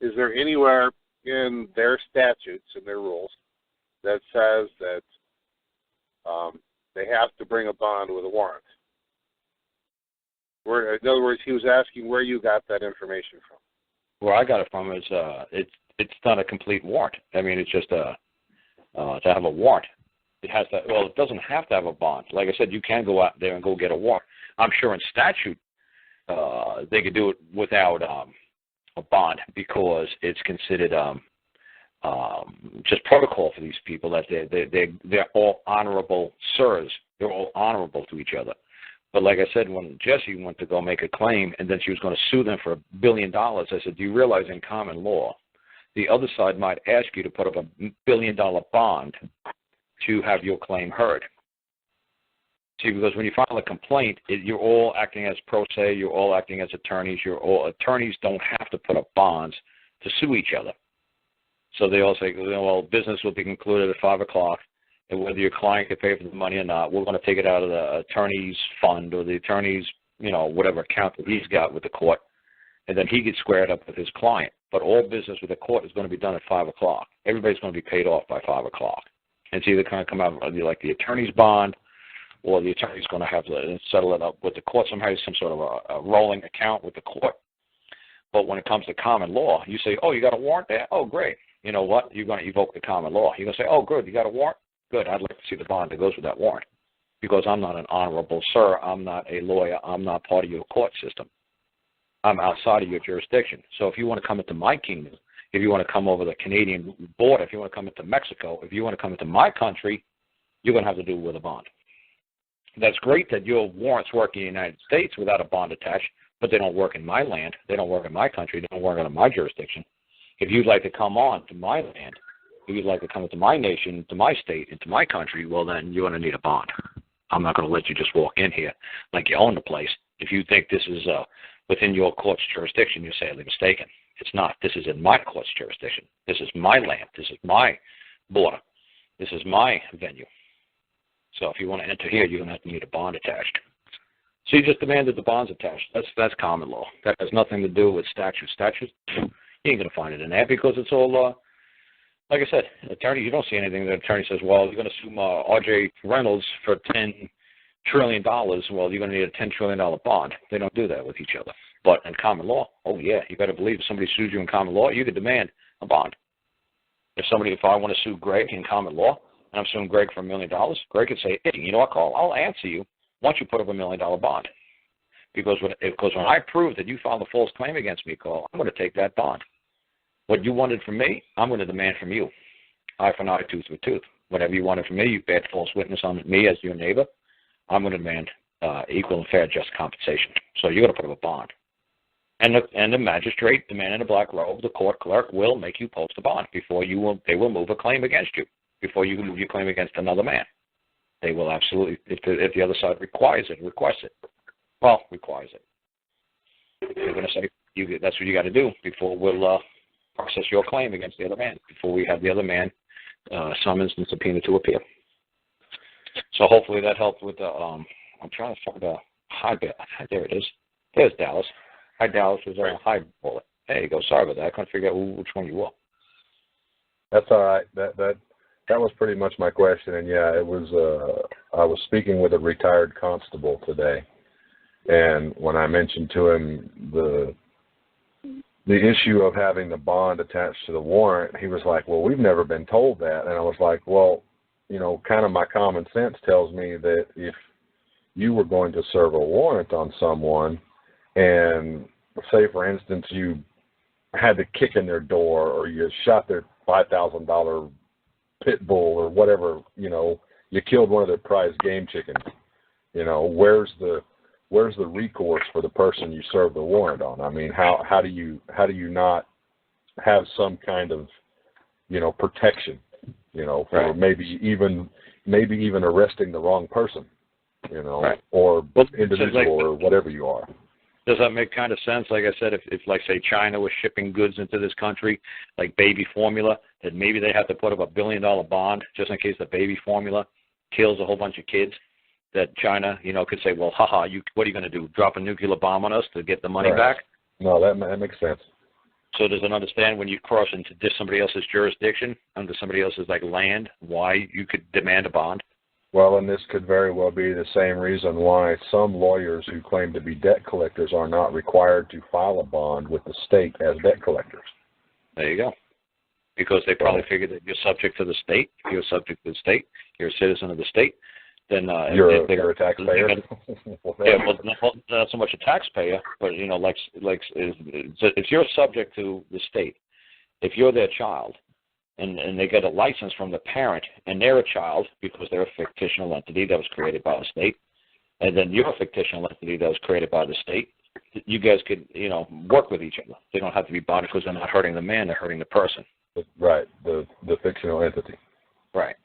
is there anywhere in their statutes and their rules that says that they have to bring a bond with a warrant? In other words, he was asking where you got that information from. Where I got it from is it's not a complete warrant. I mean, it's just to have a warrant. It has to. Well, it doesn't have to have a bond. Like I said, you can go out there and go get a warrant. I'm sure in statute they could do it without a bond because it's considered just protocol for these people that they're all honorable sirs. They're all honorable to each other. But like I said, when Jessie went to go make a claim and then she was going to sue them for $1 billion, I said, do you realize in common law, the other side might ask you to put up a $1 billion bond to have your claim heard? See, because when you file a complaint, you're all acting as pro se, you're all acting as attorneys, attorneys don't have to put up bonds to sue each other. So they all say, well, business will be concluded at 5 o'clock, and whether your client can pay for the money or not, we're going to take it out of the attorney's fund or the attorney's, whatever account that he's got with the court, and then he gets squared up with his client. But all business with the court is going to be done at 5 o'clock. Everybody's going to be paid off by 5 o'clock. And it's either going to come out like the attorney's bond, or the attorney's going to have to settle it up with the court somehow, some sort of a rolling account with the court. But when it comes to common law, you say, oh, you got a warrant there? Oh, great. You know what? You're going to evoke the common law. You're going to say, oh, good, you got a warrant? Good, I'd like to see the bond that goes with that warrant. Because I'm not an honorable sir. I'm not a lawyer. I'm not part of your court system. I'm outside of your jurisdiction. So if you want to come into my kingdom, if you want to come over the Canadian border, if you want to come into Mexico, if you want to come into my country, you're going to have to do it with a bond. That's great that your warrants work in the United States without a bond attached, but they don't work in my land. They don't work in my country. They don't work in my jurisdiction. If you'd like to come on to my land, if you'd like to come into my nation, to my state, into my country, well, then you're going to need a bond. I'm not going to let you just walk in here like you own the place. If you think this is within your court's jurisdiction, you're sadly mistaken. It's not. This is in my court's jurisdiction. This is my land. This is my border. This is my venue. So if you want to enter here, you're going to have to need a bond attached. So you just demanded the bonds attached. That's common law. That has nothing to do with statute. Statute, you ain't going to find it in there because it's all, like I said, attorney. You don't see anything that attorney says, well, you're going to sue R.J. Reynolds for $10 trillion. Well, you're going to need a $10 trillion bond. They don't do that with each other. But in common law, oh, yeah, you better believe if somebody sues you in common law, you could demand a bond. If I want to sue Greg in common law, and I'm suing Greg for $1 million, Greg could say, hey, you know what, Carl, I'll answer you once you put up a $1 million bond. Because when I prove that you filed a false claim against me, Carl, I'm going to take that bond. What you wanted from me, I'm going to demand from you. Eye for an eye, tooth for tooth. Whatever you wanted from me, you bad false witness on me as your neighbor, I'm going to demand equal and fair just compensation. So you're going to put up a bond. And the magistrate, the man in the black robe, the court clerk will make you post a bond before they will move a claim against you, before you can move your claim against another man. They will absolutely, if the other side requires it, requests it. Well, requires it. They're going to say that's what you got to do before we'll process your claim against the other man, before we have the other man summons and subpoena to appear. So hopefully that helped with the, I'm trying to find the high, there it is. There's Dallas. Hi, Dallas was a high bullet. There you go. Sorry about that. I couldn't figure out which one you were. That's all right. That was pretty much my question. And yeah, it was. I was speaking with a retired constable today, and when I mentioned to him the issue of having the bond attached to the warrant, he was like, "Well, we've never been told that." And I was like, "Well, kind of my common sense tells me that if you were going to serve a warrant on someone, and say, for instance, you had to kick in their door or you shot their $5,000 pit bull or whatever, you killed one of their prized game chickens, where's the recourse for the person you served the warrant on? I mean, how do you not have some kind of, protection, for right. maybe even arresting the wrong person, right. or individual or whatever you are. Does that make kind of sense? Like I said, if like, say, China was shipping goods into this country, like baby formula, that maybe they have to put up a $1 billion bond just in case the baby formula kills a whole bunch of kids, that China, could say, well, haha, what are you going to do, drop a nuclear bomb on us to get the money back? No, that makes sense. So does it understand when you cross into somebody else's jurisdiction, under somebody else's like land, why you could demand a bond? Well, and this could very well be the same reason why some lawyers who claim to be debt collectors are not required to file a bond with the state as debt collectors. There you go. Because they probably figure that you're subject to the state. If you're subject to the state, you're a citizen of the state, then you're a taxpayer. Yeah, well, not so much a taxpayer, but you know, like if you're subject to the state, if you're their child, and they get a license from the parent, and they're a child because they're a fictional entity that was created by the state, and then you're a fictional entity that was created by the state, you guys could, you know, work with each other. They don't have to be bonded because they're not hurting the man, they're hurting the person. Right, the fictional entity. Right.